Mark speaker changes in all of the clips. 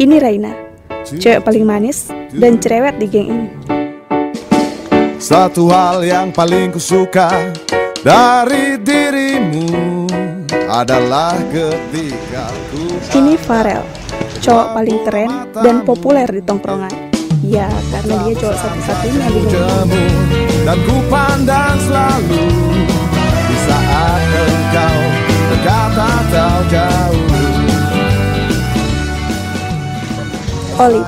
Speaker 1: Ini Raina, cewek paling manis dan cerewet di geng ini.
Speaker 2: Satu hal yang paling kusuka dari dirimu adalah ketika ku.
Speaker 1: Ini Farel, cowok paling keren dan populer di tongkrongan. Ya, karena dia cowok satu-satunya di geng ini.
Speaker 2: Dan ku pandang selalu di saat engkau dekat atau jauh.
Speaker 1: Oli,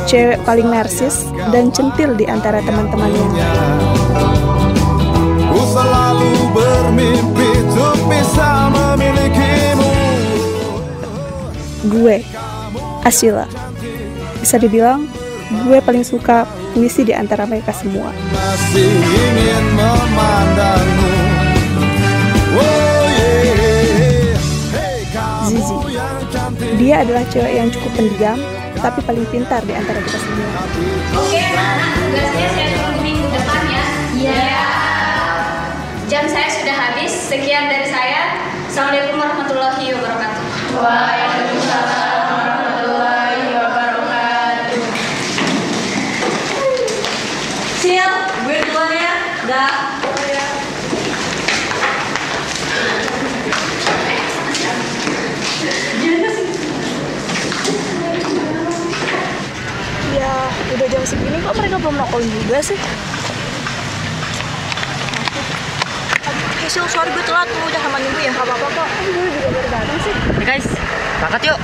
Speaker 1: cewek paling narsis dan centil di antara teman-temannya.
Speaker 2: Ku selalu bermimpi untuk bisa memilikimu.
Speaker 1: Gue, Ashila. Bisa dibilang, gue paling suka puisi di antara mereka semua.
Speaker 2: Masih ingin memandangmu. Oh, yeah. Hey, kamu
Speaker 1: Zizi.
Speaker 2: yang cantik.
Speaker 1: Dia adalah cewek yang cukup pendiam, tapi paling pintar di antara kita semua.
Speaker 3: Oke, anak-anak, tugasnya saya tunggu minggu depan ya. Iya. Jam saya sudah habis. Sekian dari saya. Assalamualaikum warahmatullahi wabarakatuh. Waalaikumsalam warahmatullahi wabarakatuh.
Speaker 4: Sil, gue duluan ya. Dah.
Speaker 1: Ya, udah jam segini kok mereka belum nongol juga sih?
Speaker 4: Hey Sil, sorry gue telat. Lu udah sama nunggu ya? Gak apa-apa kok.
Speaker 1: Gue juga baru datang sih.
Speaker 5: Hey guys, berangkat yuk.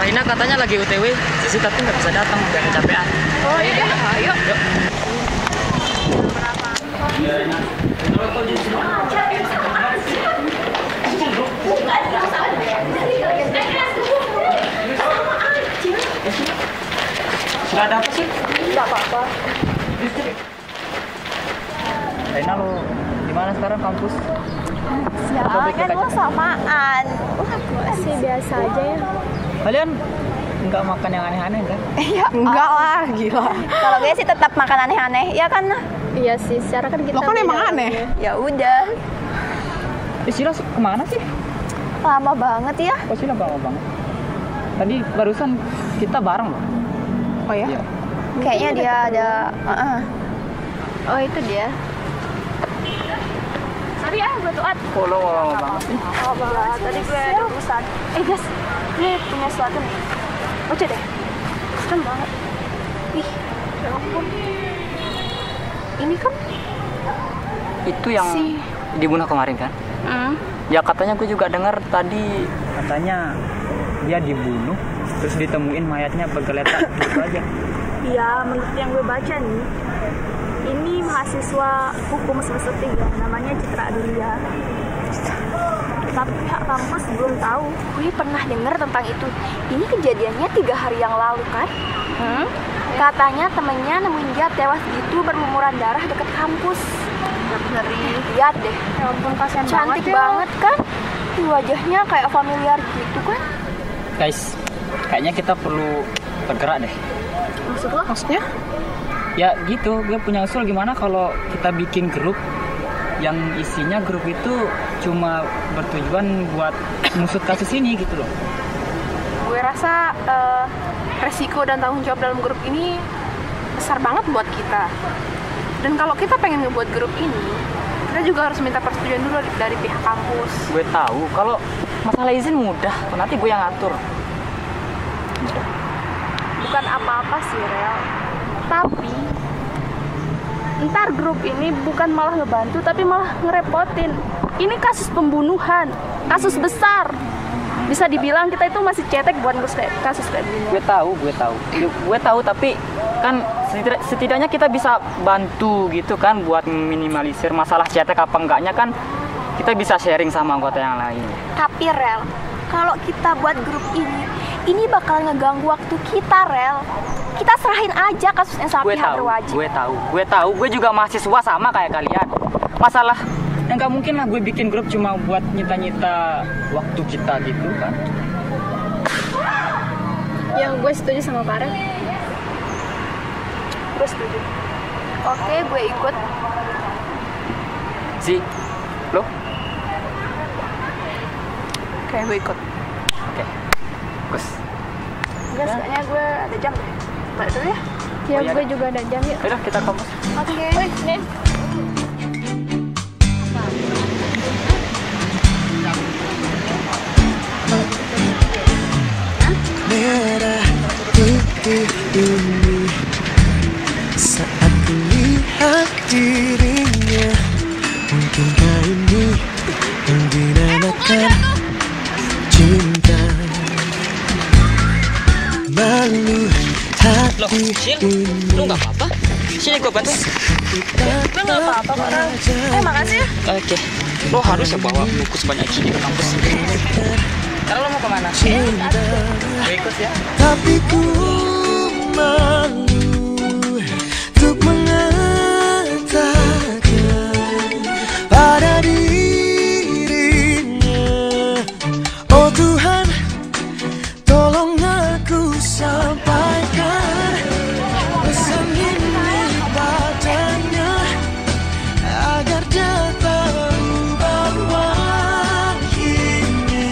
Speaker 5: Raina katanya lagi UTW, Sisi tapi nggak bisa datang, udah kecapean.
Speaker 4: Oh iya, ayo.
Speaker 5: Yuk. Sudah ada apa sih?
Speaker 1: Gak apa-apa.
Speaker 5: Raina, lo gimana sekarang kampus?
Speaker 4: Ya kan lo samaan. Gue sih biasa aja ya.
Speaker 5: Kalian nggak makan yang aneh-aneh kan?
Speaker 4: Ya enggak lah, gila. Kalau gue sih tetap makan aneh-aneh, ya kan? Iya sih, secara kan kita.
Speaker 1: Lo kan emang aneh.
Speaker 4: Ya udah.
Speaker 5: Sila kemana sih?
Speaker 4: Lama banget ya.
Speaker 5: Kok Sila lama banget? Tadi barusan kita bareng loh.
Speaker 1: Oh ya?
Speaker 5: Iya.
Speaker 4: Kayaknya dia ada. Oh itu dia.
Speaker 3: Sorry ya, gue tuat.
Speaker 5: Kok lo lama banget sih?
Speaker 4: Oh banget. Tadi gue ada urusan.
Speaker 3: Guys, ini punya sesuatu nih. Oce deh. Keren banget. Ih, ya ampun. Ini kan
Speaker 5: Itu yang dibunuh kemarin kan? Ya katanya gue juga dengar tadi katanya dia dibunuh terus ditemuin mayatnya bergeletak gitu aja.
Speaker 1: Iya, menurut yang gue baca nih, ini mahasiswa hukum semester 3, namanya Citra Adelia. Tapi pihak kampus belum tahu.
Speaker 3: gue pernah dengar tentang itu. Ini kejadiannya 3 hari yang lalu kan? Katanya temennya nemuin dia tewas gitu berlumuran darah deket kampus. Lihat deh.
Speaker 1: Ya ampun, kasihan
Speaker 3: Cantik
Speaker 1: banget ya.
Speaker 3: banget kan? Wajahnya kayak familiar gitu kan?
Speaker 5: Guys, kayaknya kita perlu bergerak deh.
Speaker 1: Maksud lo? Maksudnya?
Speaker 5: Ya gitu, gue punya usul gimana kalau kita bikin grup yang isinya grup itu cuma bertujuan buat ngusut kasus ini gitu loh.
Speaker 6: Gue rasa resiko dan tanggung jawab dalam grup ini besar banget buat kita. Dan kalau kita pengen ngebuat grup ini, kita juga harus minta persetujuan dulu dari pihak kampus.
Speaker 5: Gue tahu kalau masalah izin mudah, nanti gue yang ngatur.
Speaker 6: Bukan apa-apa sih, Rel. Tapi ntar grup ini bukan malah ngebantu, tapi malah ngerepotin. Ini kasus pembunuhan, kasus besar. Bisa dibilang kita itu masih cetek buat kasus kayak gini.
Speaker 5: Gue tahu, tapi kan setidaknya kita bisa bantu gitu kan buat minimalisir masalah cetek apa enggaknya kan kita bisa sharing sama anggota yang lain.
Speaker 3: Tapi Rel, kalau kita buat grup ini bakal ngeganggu waktu kita, Rel. Kita serahin aja kasusnya sama pihak berwajib.
Speaker 5: Gue tahu, gue juga mahasiswa sama kayak kalian. Masalah yang nggak mungkin lah gue bikin grup cuma buat nyita-nyita waktu kita gitu kan.
Speaker 6: Yang gue setuju sama Farel.
Speaker 3: Gue setuju. Oke, gue ikut.
Speaker 5: Lo?
Speaker 6: Oke, gue ikut.
Speaker 5: Oke. Bagus.
Speaker 6: Enggak, kayaknya gue ada jam deh. Balik dulu ya.
Speaker 4: Ya, gue juga ada jam yuk.
Speaker 5: Udah kita kampus.
Speaker 4: Oke.
Speaker 6: Nih.
Speaker 2: Merah putih ini saat kulihat dirinya. Mungkinkah ini yang dinamakan cinta? Malu hati ini.
Speaker 5: Lu nggak apa-apa? Sini gue bantu.
Speaker 6: Gue nggak apa-apa kok. Makasih ya.
Speaker 5: Oke. Lo harus ya bawa buku sebanyak ini ke kampus. Karena lo mau kemana? Gue ikut ya.
Speaker 2: Tapi ku malu untuk mengatakan pada dirinya. Oh Tuhan, tolong aku sampaikan pesan ini padanya agar dia tahu bahwa kini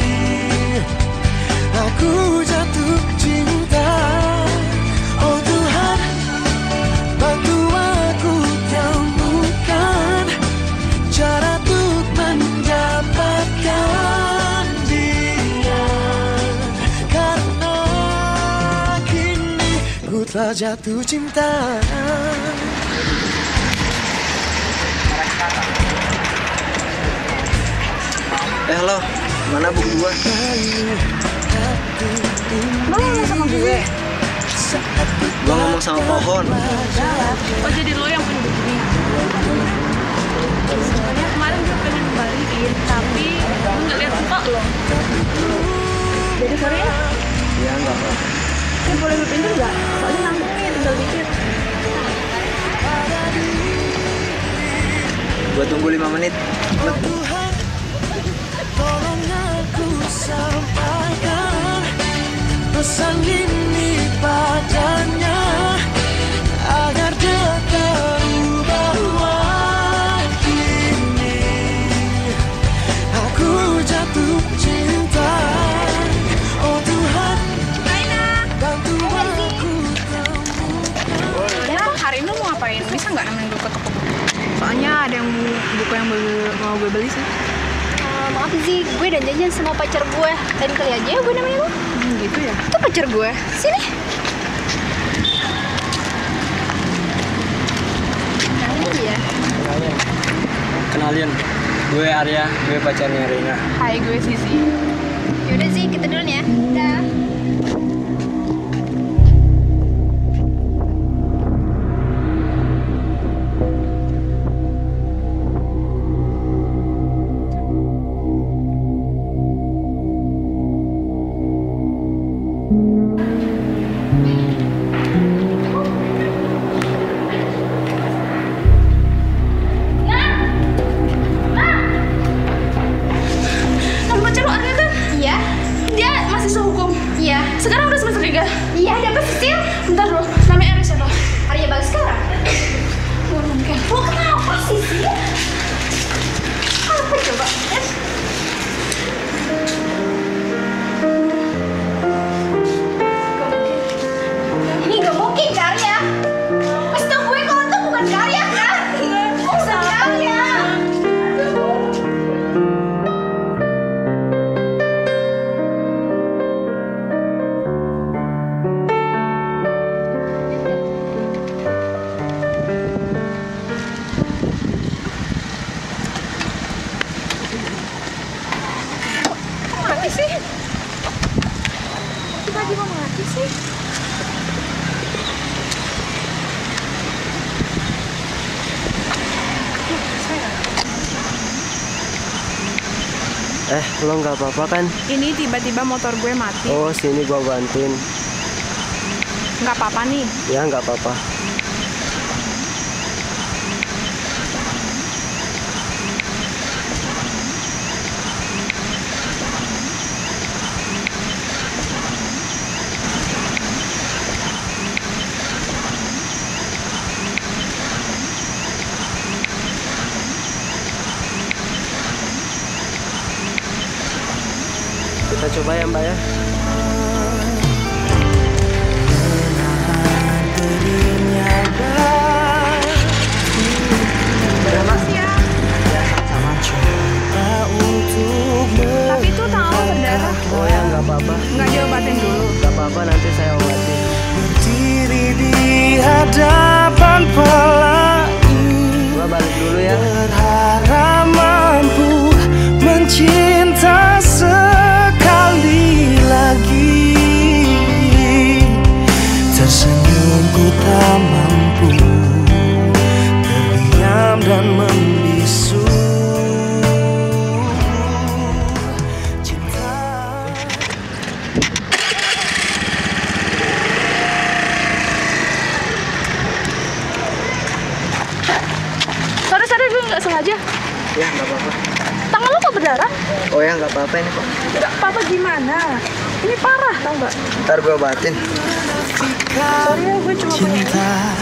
Speaker 2: aku jatuh cinta. Oh Tuhan, bantu aku temukan cara untuk mendapatkan dia, karena kini ku telah jatuh cinta.
Speaker 5: Halo, mana buku gua?
Speaker 6: Lo ngomong sama gue.
Speaker 5: Gua ngomong sama pohon.
Speaker 6: Oh, jadi lo yang punya buku ini. Sebenarnya kemarin gue pengen kembaliin, tapi gue nggak lihat muka lo. Jadi sorry ya.
Speaker 5: Ya nggak apa.
Speaker 6: Boleh gue pinjam nggak? Soalnya nangkungnya tinggal dikit.
Speaker 5: Gua tunggu 5 menit.
Speaker 2: Tolong aku sampaikan pesan ini padanya agar dia tahu bahwa kini aku jatuh cinta. Oh Tuhan, bantu aku temukan.
Speaker 6: Ya, hari ini lo mau ngapain? Bisa nggak nemenin gue ke toko buku? Soalnya ada yang buku yang mau gue beli sih.
Speaker 4: Maaf sih, gue udah janjian sama pacar gue. Lain kali aja ya gue namanya lo.
Speaker 6: Gitu ya.
Speaker 4: Itu pacar gue. Sini. Kenalin aja ya.
Speaker 5: Kenalin, gue Arya, gue pacarnya Rina.
Speaker 6: Hai, gue Sisi.
Speaker 4: Yaudah sih, kita duluan ya. Dah.
Speaker 6: Nama pacar lo Arya kan?
Speaker 4: Iya.
Speaker 6: Dia mahasiswa hukum.
Speaker 4: Iya.
Speaker 6: Sekarang udah semester 3.
Speaker 4: Iya, ada apa sih, Sil?
Speaker 6: Bentar lo, namanya Arya siapa?
Speaker 4: Arya Bagus sekarang.
Speaker 6: Gak mungkin.
Speaker 4: Lo kenapa sih, Sil? Apa coba? Ini gak mungkin, Arya. Kasih tau gue kalau itu bukan Arya kan? Bukan Arya. Mati sih? Tiba-tiba mati sih?
Speaker 7: Lo nggak apa-apa kan?
Speaker 6: Ini tiba-tiba motor gue mati.
Speaker 7: Oh, sini gua bantuin.
Speaker 6: Nggak apa-apa nih.
Speaker 7: Ya, nggak apa-apa. Kita coba ya, Mbak ya.
Speaker 2: Tersenyumku tak mampu terdiam dan membisu.
Speaker 6: Sorry, gue nggak sengaja.
Speaker 7: Ya nggak apa-apa.
Speaker 6: Tangan lo kok berdarah?
Speaker 7: Oh ya nggak apa-apa ini kok.
Speaker 6: Nggak apa-apa gimana? Ini parah, tau nggak?
Speaker 7: Ntar gue obatin.
Speaker 6: Sorry ya, gue cuma punya
Speaker 2: Cinta,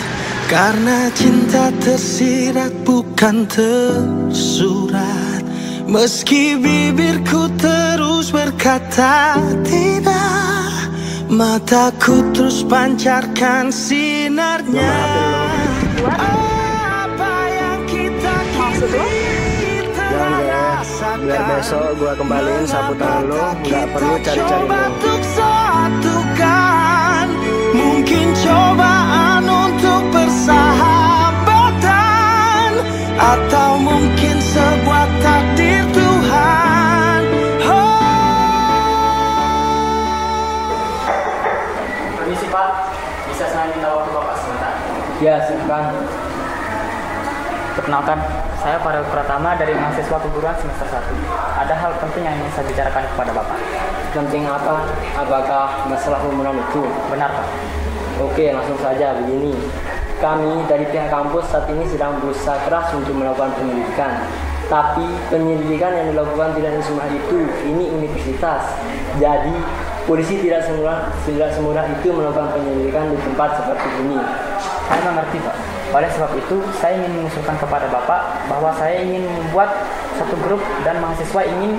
Speaker 2: karena cinta tersirat bukan tersurat. Meski bibirku terus berkata tidak, mataku terus pancarkan sinarnya. Apa yang kita kini telah rasakan.
Speaker 7: Biar besok gue kembaliin sapu tangan lo, nggak perlu cari-cari lo.
Speaker 2: Untuk satukan, mungkin cobaan untuk persahabatan, atau mungkin sebuah takdir Tuhan.
Speaker 5: Permisi Pak, bisa saya minta waktu Bapak sebentar? Ya, silakan. Perkenalkan, saya Farel Pratama dari mahasiswa keguruan semester 1. Ada hal penting yang ingin saya bicarakan kepada Bapak.
Speaker 7: Penting apa? Apakah masalah pembunuhan itu?
Speaker 5: Benar Pak?
Speaker 7: Oke, langsung saja begini. Kami dari pihak kampus saat ini sedang berusaha keras untuk melakukan penyelidikan. Tapi penyelidikan yang dilakukan tidak semudah itu. Ini universitas. Jadi polisi tidak semudah itu melakukan penyelidikan di tempat seperti ini.
Speaker 5: Saya mengerti Pak. Oleh sebab itu, saya ingin mengusulkan kepada Bapak bahwa saya ingin membuat satu grup dan mahasiswa ingin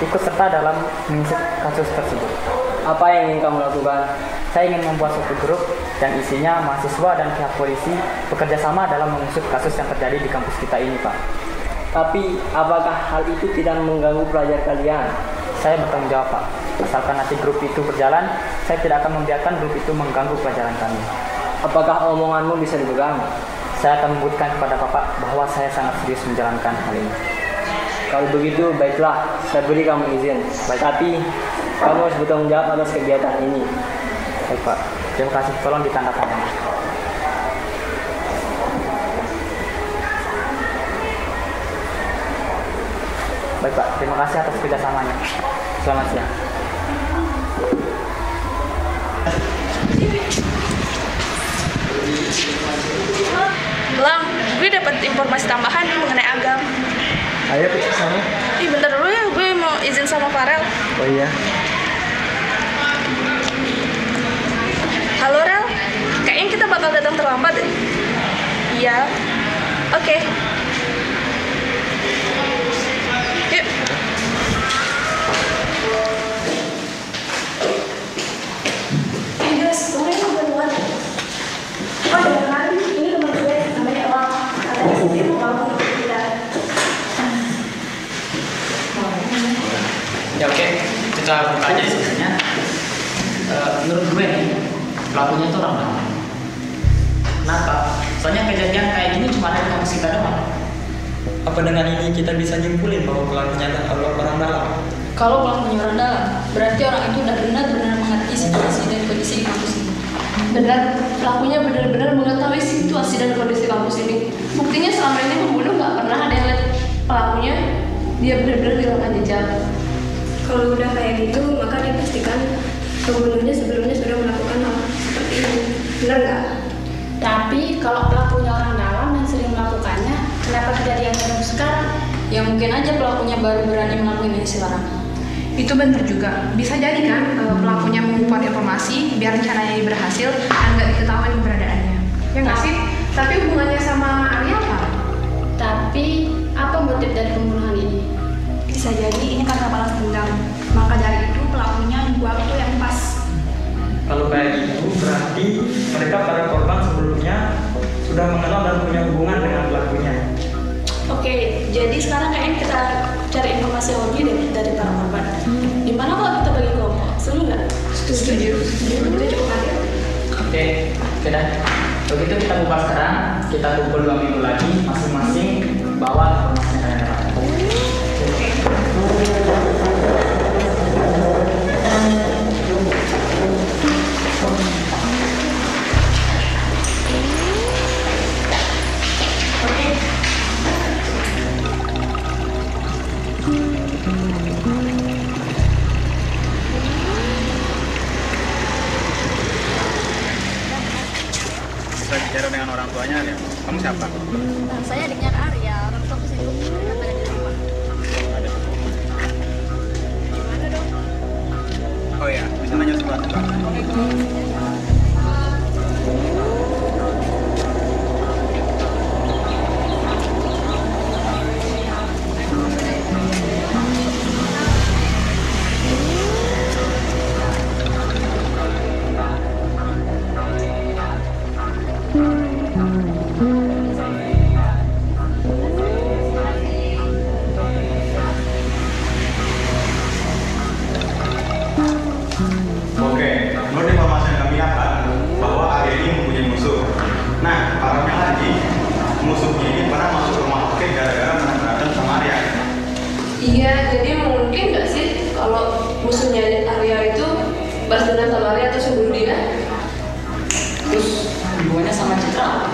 Speaker 5: ikut serta dalam mengusut kasus tersebut.
Speaker 7: Apa yang ingin kamu lakukan?
Speaker 5: Saya ingin membuat satu grup dan isinya mahasiswa dan pihak polisi bekerja sama dalam mengusut kasus yang terjadi di kampus kita ini, Pak.
Speaker 7: Tapi apakah hal itu tidak mengganggu pelajar kalian?
Speaker 5: Saya bertanggung jawab, Pak. Asalkan nanti grup itu berjalan, saya tidak akan membiarkan grup itu mengganggu pelajaran kami.
Speaker 7: Apakah omonganmu bisa dipegang?
Speaker 5: Saya akan membuktikan kepada Bapak bahwa saya sangat serius menjalankan hal ini.
Speaker 7: Kalau begitu, baiklah, saya beri kamu izin. Tapi kamu harus bertanggung jawab atas kegiatan ini.
Speaker 5: Baik Pak, terima kasih. Tolong ditandatangani. Baik Pak, terima kasih atas kerjasamanya. Selamat siang.
Speaker 6: Lang, gue dapat informasi tambahan mengenai Agam.
Speaker 7: Ayo ke sana.
Speaker 6: Ih, bentar dulu ya, gue mau izin sama Farel.
Speaker 7: Oh iya.
Speaker 6: Halo Rel, kayaknya kita bakal datang terlambat deh. Iya. Oke. Yuk.
Speaker 3: Guys, kemarin gue buat. Oh ya, kemarin ini teman gue namanya Elang. Katanya dia mau bangun kita.
Speaker 5: Ya oke, kita buka aja sebenarnya. Menurut gue nih, pelakunya itu orang dalam. Kenapa? Soalnya kejadian kayak gini cuma ada di kampus kita doang.
Speaker 8: Apa dengan ini kita bisa nyimpulin bahwa pelakunya adalah orang dalam?
Speaker 3: Kalau pelakunya orang dalam, berarti orang itu udah benar-benar mengerti situasi dan kondisi di kampus ini. Benar, pelakunya benar-benar mengetahui situasi dan kondisi kampus ini. Buktinya selama ini pembunuh nggak pernah ada yang lihat pelakunya, dia benar-benar hilangkan jejak.
Speaker 9: Kalau udah kayak gitu, maka dipastikan pembunuhnya sebelumnya sudah melakukan hal seperti ini. Benar nggak?
Speaker 3: Tapi kalau pelakunya orang dalam dan sering melakukannya, kenapa kejadian baru sekarang? Ya mungkin aja pelakunya baru berani melakukan ini sekarang.
Speaker 9: Itu benar juga. Bisa jadi kan pelakunya mengumpulkan informasi biar rencananya berhasil dan nggak diketahui keberadaannya. Ya nggak sih? Tapi hubungannya sama Arya apa?
Speaker 3: Tapi apa motif dari pembunuhan ini?
Speaker 9: Bisa jadi ini karena balas dendam. Maka dari itu pelakunya buat waktu yang pas.
Speaker 8: Kalau kayak gitu berarti mereka para korban sebelumnya sudah mengenal dan punya hubungan dengan pelakunya.
Speaker 3: Oke, jadi sekarang kayaknya kita cari informasi yang lebih dari para korban. Gimana kalau kita bagi kelompok? Seru nggak?
Speaker 9: Setuju. Itu cukup adil.
Speaker 5: Oke, dan begitu kita buka sekarang, kita kumpul 2 minggu lagi, masing-masing bawa informasinya kalian dapat.
Speaker 10: lagi bicara dengan orang tuanya ya. Kamu siapa?
Speaker 1: Saya adiknya Arya, orang tua sibuk nggak pada di rumah.
Speaker 10: Ada.
Speaker 1: Gimana dong?
Speaker 10: Oh ya, bisa nanya sesuatu.
Speaker 11: Oke, menurut informasi yang kami dapat bahwa Arya ini mempunyai musuh. Nah, parahnya lagi, musuhnya ini pernah masuk rumah Oke gara-gara menang sama Arya.
Speaker 9: Iya, jadi mungkin nggak sih kalau musuhnya Arya itu balas dendam sama Arya terus bunuh dia?
Speaker 5: Terus hubungannya sama Citra?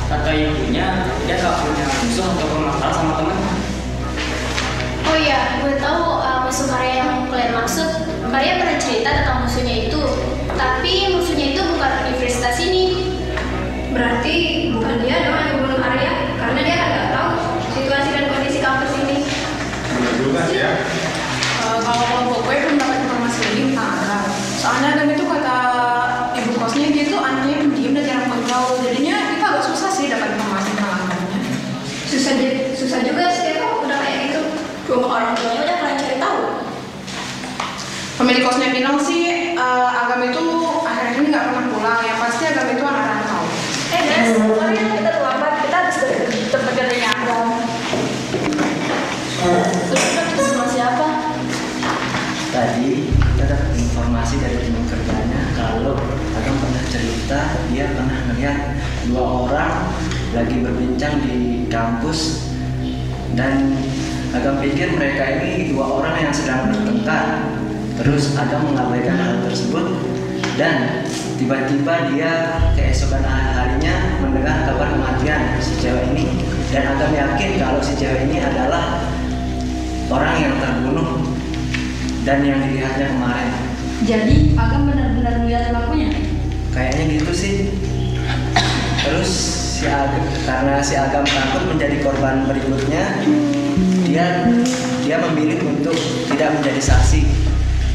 Speaker 5: Kata ibunya dia gak punya musuh atau masalah sama teman.
Speaker 3: Oh iya, gue tahu musuh Karya yang kalian maksud. Karya pernah cerita tentang musuhnya itu, tapi musuhnya itu bukan universitas ini.
Speaker 9: Berarti bukan dia dong yang membunuh Arya, karena dia kan nggak tahu situasi dan kondisi kampus ini.
Speaker 11: Benar juga sih ya.
Speaker 9: Kalau kelompok gue belum dapat informasi ini tentang Agam. Soalnya Agam itu kata ibu kosnya dia tuh anaknya pendiam dan jarang bergaul. Jadinya kita agak susah sih dapat informasi tentang Agamnya.
Speaker 3: Susah juga sih kalau udah kayak gitu. Cuma orang tuanya udah kalian cari tahu.
Speaker 9: Pemilik kosnya bilang sih Agam itu akhir-akhir ini nggak pernah pulang. Yang pasti Agam itu anak rantau.
Speaker 1: Guys, sorry ya kita terlambat. Kita harus ke tempat kerjanya Agam. Terus kita sama siapa?
Speaker 12: Tadi kita dapat informasi dari teman kerjanya kalau Agam pernah cerita dia pernah melihat dua orang lagi berbincang di kampus dan Agam pikir mereka ini dua orang yang sedang bertengkar. Terus Agam mengabaikan hal tersebut dan tiba-tiba dia keesokan harinya mendengar kabar kematian si cewek ini dan Agam yakin kalau si cewek ini adalah orang yang terbunuh dan yang dilihatnya kemarin.
Speaker 3: Jadi Agam benar-benar melihat pelakunya?
Speaker 12: Kayaknya gitu sih. Terus karena si Agam takut menjadi korban berikutnya, dia memilih untuk tidak menjadi saksi.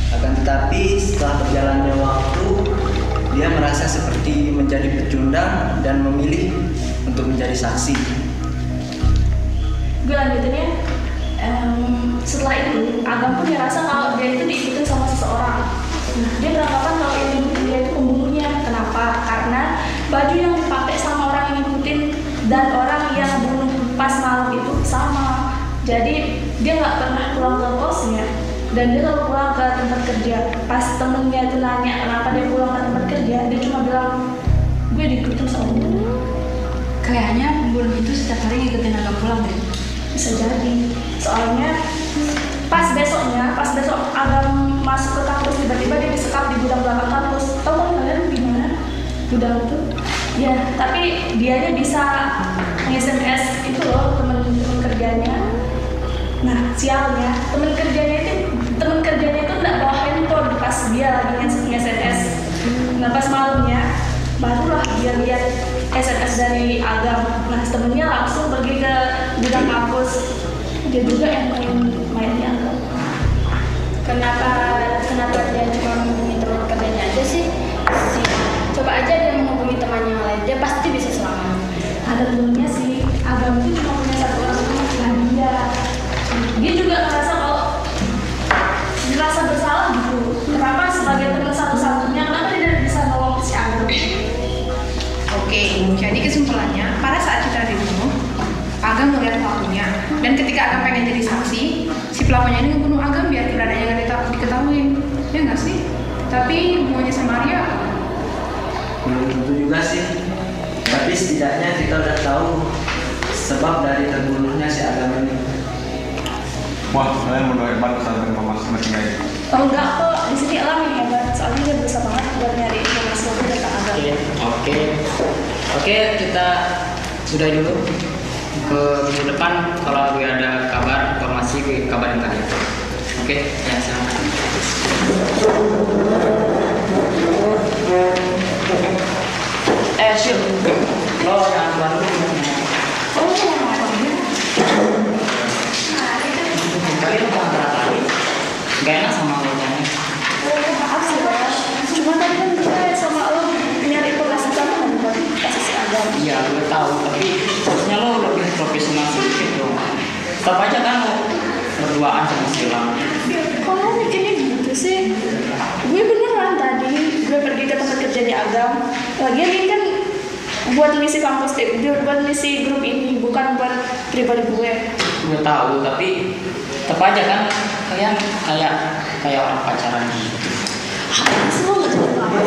Speaker 12: Akan tetapi setelah berjalannya waktu, dia merasa seperti menjadi pecundang dan memilih untuk menjadi saksi.
Speaker 1: Gue lanjutin ya. Setelah itu, Agam pun ngerasa kalau dia itu diikutin sama seseorang. Nah, dia beranggapan kalau yang ngikutin dia itu pembunuhnya. Kenapa? Karena baju yang dipakai sama orang yang ngikutin dan orang yang bunuh pas malam itu sama. Jadi dia nggak pernah pulang ke kosnya. Dan dia kalau pulang ke tempat kerja, pas temennya itu nanya kenapa dia pulang ke tempat kerja, dia cuma bilang gue diikutin sama pembunuh.
Speaker 3: Kayaknya pembunuh itu setiap hari ngikutin Agam pulang deh.
Speaker 1: Bisa jadi. Soalnya pas besok Agam masuk ke kampus tiba-tiba dia disekap di gudang belakang kampus. Tahu kan kalian gimana gudang itu? Ya, tapi dianya bisa nge-SMS itu loh temen kerjanya. Nah, sialnya temen kerjanya itu nggak bawa handphone pas dia lagi nge-SMS. Nah, pas malamnya barulah dia lihat SMS dari Agam. Nah, temennya langsung pergi ke gudang kampus. Dia juga yang mainnya Agam.
Speaker 3: Kenapa dia cuma menghubungi teman kerjanya aja sih? Coba aja dia menghubungi temannya yang lain, dia pasti bisa selamat.
Speaker 1: Ada temennya sih, Agam itu cuma punya satu orang teman, dia juga ngerasa bersalah gitu. Kenapa sebagai teman satu-satunya, kenapa dia tidak bisa nolong si Agam?
Speaker 9: Oke, jadi kesimpulannya pada saat Citra dibunuh, Agam melihat pelakunya dan ketika Agam pengen jadi saksi, si pelakunya ini ngebunuh Agam biar keberadaannya nggak diketahui. Ya nggak sih? Tapi hubungannya sama Arya
Speaker 12: belum tentu juga sih. Tapi setidaknya kita udah tahu sebab dari terbunuhnya si Agam ini.
Speaker 11: Wah, kalian mau hebat sampai informasi kayak gitu.
Speaker 1: Oh enggak kok, di sini Alam yang hebat. Soalnya dia berusaha banget buat nyari informasi tentang Agam.
Speaker 5: Oke, kita sudahi dulu. Ke minggu depan kalau gue ada kabar, informasi gue kabarin kalian. Oke, ya silakan.
Speaker 12: Syul.
Speaker 5: Tetap aja kan mau berduaan sama Sila.
Speaker 1: Kok lo mikirnya gitu sih? Gue beneran tadi gue pergi ke tempat kerja di Agam. Lagian ini kan buat ngisi kampus buat ngisi grup ini, bukan buat pribadi gue.
Speaker 5: Gue tahu, tapi tetap aja kan kalian kayak orang pacaran gitu.
Speaker 1: Semua nggak jadi apa-apa.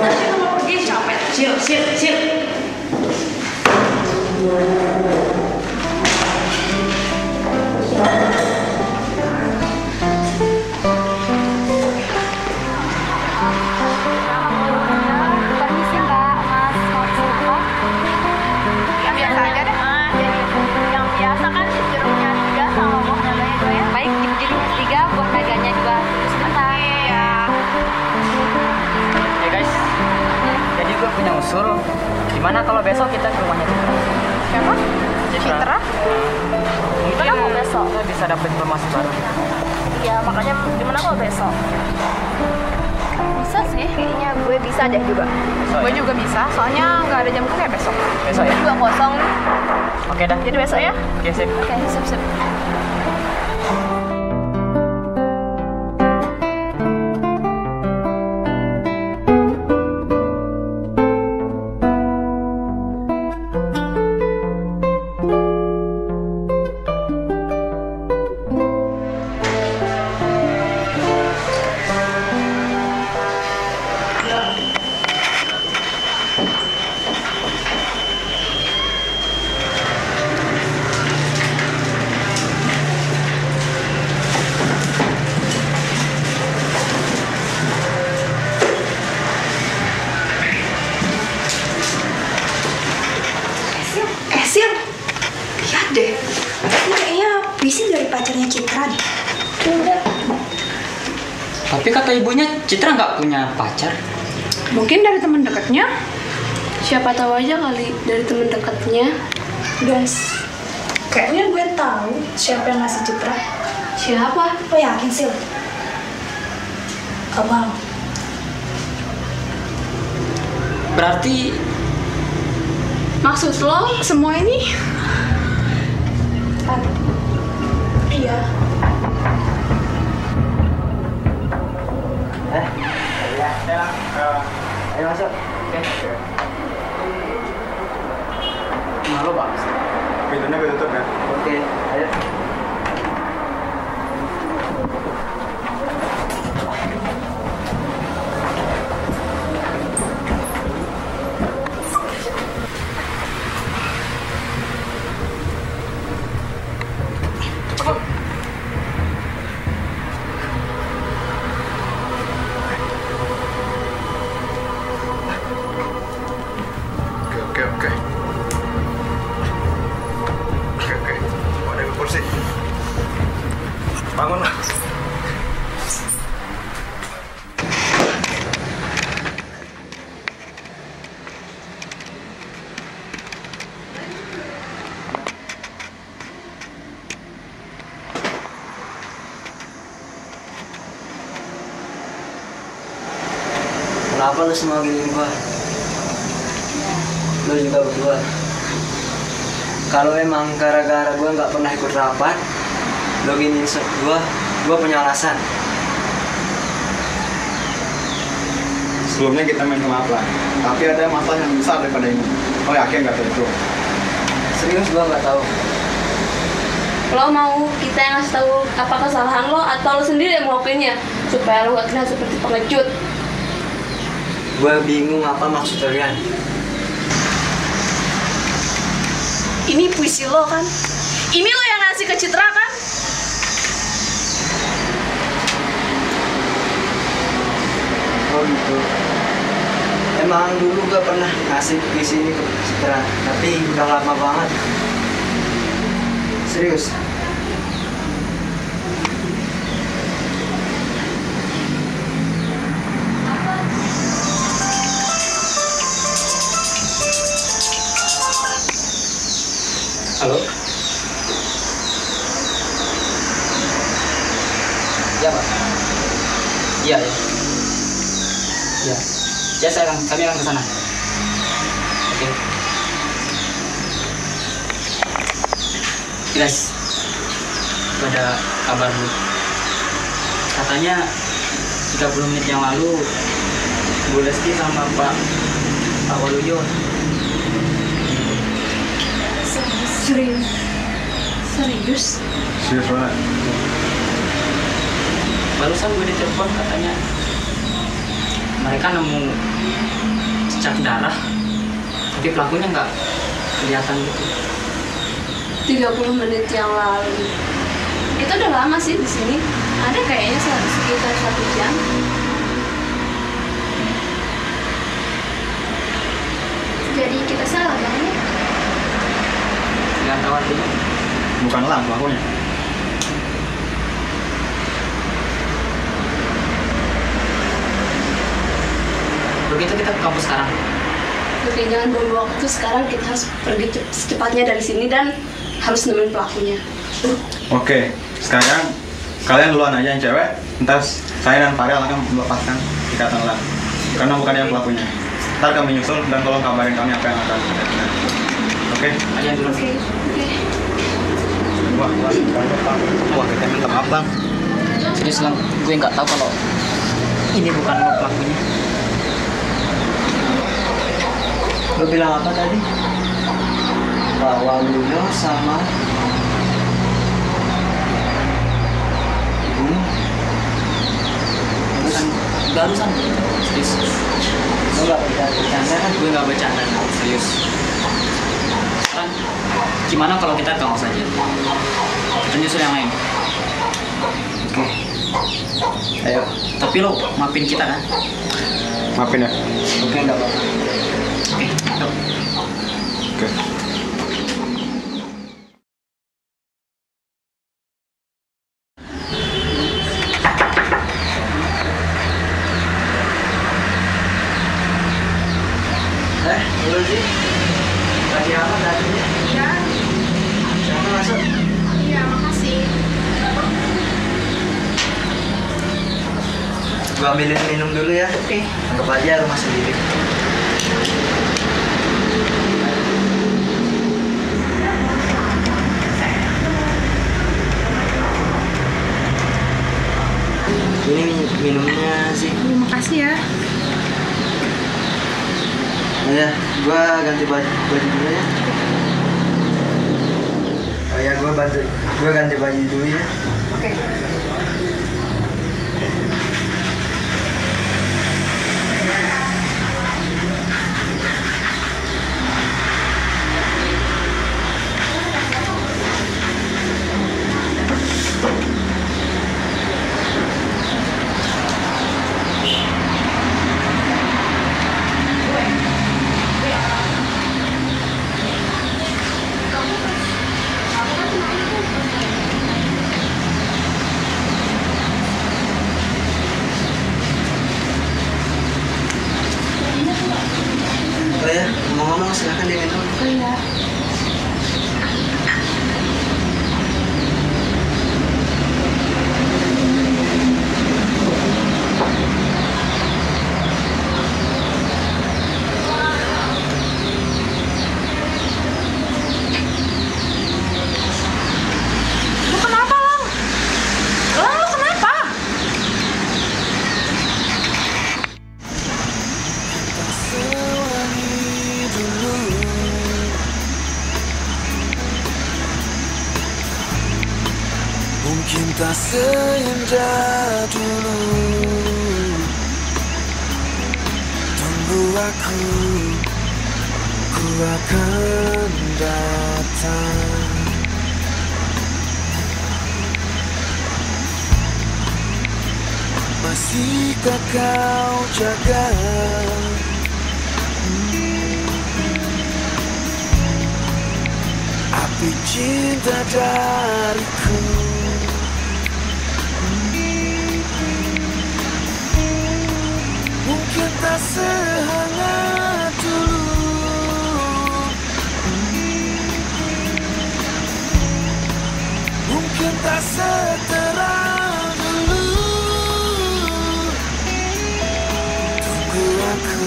Speaker 1: Nanti lo mau pergi capek. Sil.
Speaker 6: Permisi Mbak, Mas mau pesan apa?
Speaker 9: Yang biasa aja deh.
Speaker 6: Yang biasa kan jeruknya 3 sama buahnya banyak 2 ya. Baik, jeruk 3, buah naganya 2. Sebentar.
Speaker 9: Iya.
Speaker 5: Ya guys, jadi gue punya usul. Gimana kalau besok kita ke rumahnya Citra?
Speaker 9: Siapa? Citra?
Speaker 5: Mungkin
Speaker 6: Gimana kalau besok?
Speaker 5: kita bisa dapat informasi baru.
Speaker 6: Iya, makanya gimana kalau besok? Bisa sih, kayaknya gue bisa deh juga.
Speaker 9: Gue juga bisa, soalnya nggak ada jam kuliah besok.
Speaker 5: Besok ya?
Speaker 6: Juga kosong.
Speaker 5: Oke dah.
Speaker 6: Jadi besok ya?
Speaker 5: Oke, sip.
Speaker 6: Oke, sip.
Speaker 4: Sil, lihat deh. Ini kayaknya puisi dari pacarnya Citra deh.
Speaker 5: Tapi kata ibunya Citra nggak punya pacar.
Speaker 9: Mungkin dari teman dekatnya.
Speaker 6: Siapa tahu aja kali dari temen dekatnya.
Speaker 1: Guys, kayaknya gue tahu siapa yang ngasih Citra.
Speaker 6: Siapa?
Speaker 1: Lo yakin Sil? Abang.
Speaker 5: Berarti
Speaker 9: Maksud lo semua ini?
Speaker 1: Iya.
Speaker 12: Ayo masuk.
Speaker 5: malu banget.
Speaker 11: Pintunya gue tutup ya.
Speaker 12: Oke, ayo.
Speaker 11: Oke. Ada kursi. Bangun lah.
Speaker 12: Kenapa lu semua gini gua? Lu juga berdua. Kalau emang gara-gara gua nggak pernah ikut rapat, lu giniin gua punya alasan.
Speaker 11: Sebelumnya kita main kelapan, tapi ada masalah yang besar daripada ini. Oh yakin nggak tahu itu?
Speaker 12: Serius gua nggak tahu.
Speaker 6: Lo mau kita yang ngasih tahu apa kesalahan lo atau lo sendiri yang melakukannya supaya lo gak terlihat seperti pengecut?
Speaker 12: Gua bingung apa maksud kalian.
Speaker 1: Ini puisi lo kan? Ini lo yang ngasih ke Citra kan?
Speaker 12: Oh gitu. Emang dulu gua pernah ngasih puisi ini ke Citra, tapi udah lama banget. Serius.
Speaker 5: Halo? Ya Pak? Iya ya. Ya. Ya kami akan ke sana. Oke. Guys. ada kabar Bu. Katanya 30 menit yang lalu Bu Lesti sama Pak Waluyo.
Speaker 6: Serius?
Speaker 11: Serius banget.
Speaker 5: Barusan gue ditelepon katanya mereka nemu cicak darah, tapi pelakunya nggak kelihatan gitu.
Speaker 6: 30 menit yang lalu. Itu udah lama sih di sini. Ada kayaknya sekitar 1 jam.
Speaker 4: Jadi kita salah kan ya?
Speaker 5: Nggak tahu artinya.
Speaker 11: Bukanlah pelakunya.
Speaker 5: Begitu kita ke kampus sekarang.
Speaker 6: Oke, jangan buang waktu. Sekarang kita harus pergi secepatnya dari sini dan harus nemuin pelakunya.
Speaker 11: Oke, sekarang kalian duluan aja yang cewek. Ntar saya dan Farel akan melepaskan ikatan erat. Karena bukan yang pelakunya. Ntar kami nyusul dan tolong kabarin kami apa yang akan terjadi. Oke?
Speaker 5: Aja dulu.
Speaker 6: Oke.
Speaker 11: Wah, kita minta maaf bang.
Speaker 5: Serius Lang, gue nggak tahu kalau ini bukan lo pelakunya.
Speaker 12: Lo bilang apa tadi? Pak Waluyo sama ibumu?
Speaker 5: Barusan serius.
Speaker 12: Lo nggak bercanda kan?
Speaker 5: Gue nggak bercanda, serius. Sekarang gimana kalau kita ke kampus aja? Kita nyusul yang lain.
Speaker 12: Oke. Ayo.
Speaker 5: Tapi lo maafin kita kan?
Speaker 11: Maafin ya.
Speaker 12: Oke, nggak apa-apa.
Speaker 5: Oke, yuk.
Speaker 11: Oke.
Speaker 12: Halo sih. Lagi apa tadinya?
Speaker 9: Iya.
Speaker 12: Siapa masuk?
Speaker 9: Iya, makasih.
Speaker 12: Gua ambilin minum dulu ya.
Speaker 9: Oke.
Speaker 12: Anggap aja rumah sendiri. Ini minumnya sih.
Speaker 9: Terima kasih ya.
Speaker 12: Oh ya, gua ganti baju dulu ya. Oh ya, gua ganti baju dulu ya.
Speaker 9: Oke.
Speaker 12: Oh ya, ngomong-ngomong silahkan diminum.
Speaker 6: Oh iya.
Speaker 9: Lu kenapa, Lang? Lang, lu kenapa?
Speaker 2: Mungkin tak seindah dulu. Tunggu aku akan datang. Masihkah kau jaga api cinta dariku? Mungkin tak sehangat dulu, mungkin tak seterang dulu. Tunggu aku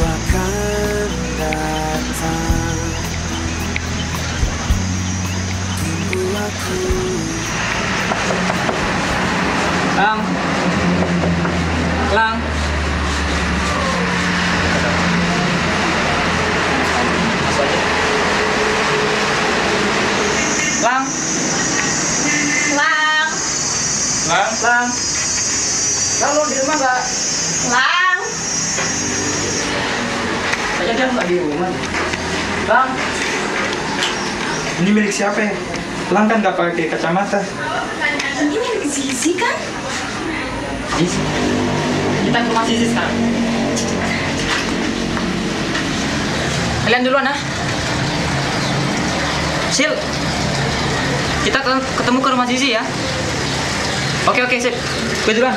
Speaker 2: akan datang. Tunggu
Speaker 5: Lang. Lang. Lang.
Speaker 4: Lang.
Speaker 5: Lang. Lang. Lang, lo di rumah nggak?
Speaker 4: Lang.
Speaker 5: Kayaknya dia nggak di rumah. Lang.
Speaker 8: Ini milik siapa ya? Lang kan nggak pakai kacamata.
Speaker 4: Ini milik Zizi kan?
Speaker 5: Zizi. Kita ke rumah Zizi sekarang. Kalian duluan ah. Sil. Kita ketemu ke rumah Zizi ya. Oke, sip. Gue duluan.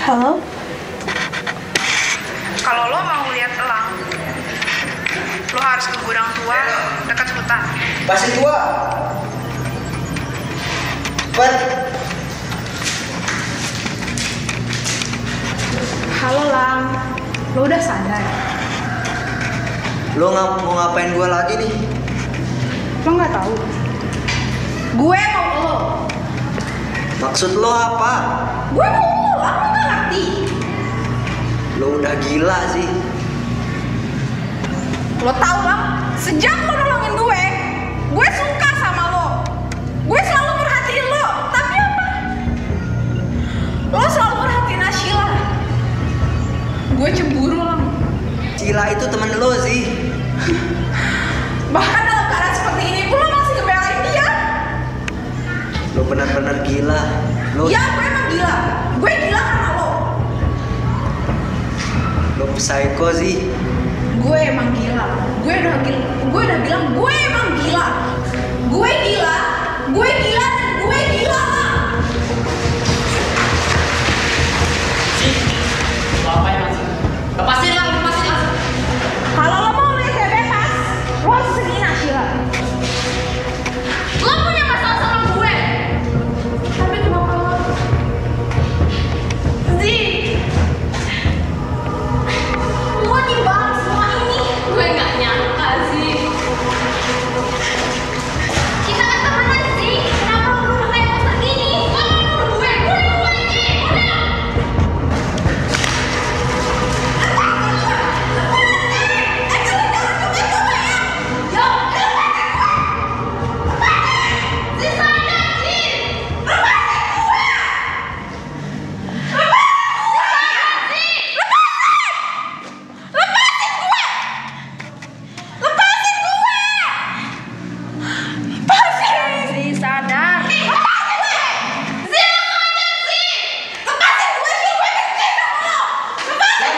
Speaker 1: Halo?
Speaker 9: Kalau lo mau lihat elang, lo harus ke gudang tua dekat hutan.
Speaker 12: Masih tua. Cepet.
Speaker 9: Halo Lang, lo udah sadar?
Speaker 12: Lo mau ngapain gue lagi nih?
Speaker 9: Lo nggak tahu? Gue mau lo.
Speaker 12: Maksud lo apa?
Speaker 9: Gue mau lo, aku nggak ngerti.
Speaker 12: Lo udah gila sih.
Speaker 9: Lo tau Lang, sejak lo nolongin gue suka sama lo. Gue selalu merhatiin lo, tapi apa? Lo selalu merhatiin Ashila. Gue cemburu Lang.
Speaker 12: Cila itu temen lo sih.
Speaker 9: Bahkan dalam keadaan seperti ini pun lo masih ngebelain dia.
Speaker 12: Lo benar-benar gila. Lo
Speaker 9: Ya, gue emang gila. Gue gila karena lo.
Speaker 12: Lo psycho sih.
Speaker 9: Gue emang gila. Gue udah bilang gue emang gila. Gue gila dan gue gila Lang.
Speaker 5: Sih. Lo apa ya masih? Lepasin Lang.
Speaker 9: Kalau lo mau lihat saya bebas, lo harus segini Ashila. Lo punya masalah sama gue. Tapi kenapa lo? Lo nimbang semua ini.
Speaker 3: Gue nggak nyangka sih.
Speaker 4: Kita kan temenan sih. Kenapa lu pakai poster gini?
Speaker 3: Gue aja.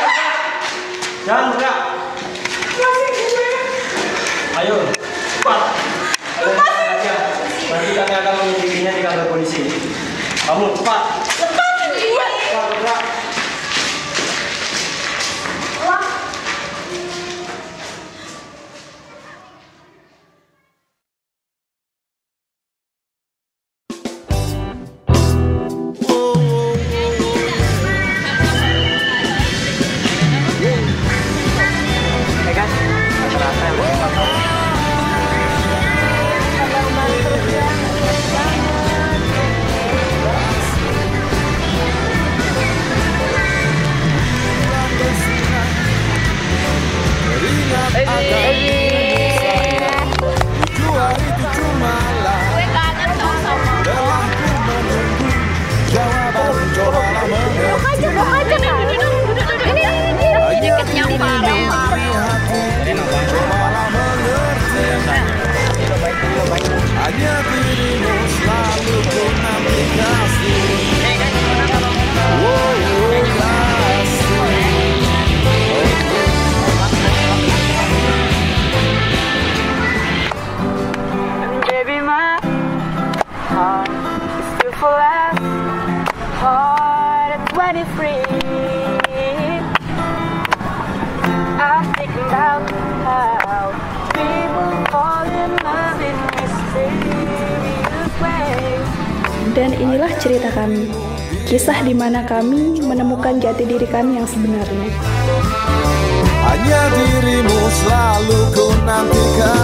Speaker 3: Udah.
Speaker 8: Jangan gerak. Ayo, cepat. Lepasin aja. Nanti kami akan menyelidikinya di kantor polisi. Kamu cepat.
Speaker 9: Lepasin gue.
Speaker 8: Cepat gerak.
Speaker 6: beautiful life. Heart at 23. I'm thinking about how people fall in love in mysterious ways.
Speaker 1: Dan inilah cerita kami, kisah di mana kami menemukan jati diri kami yang sebenarnya.
Speaker 2: Hanya dirimu selalu ku nantikan.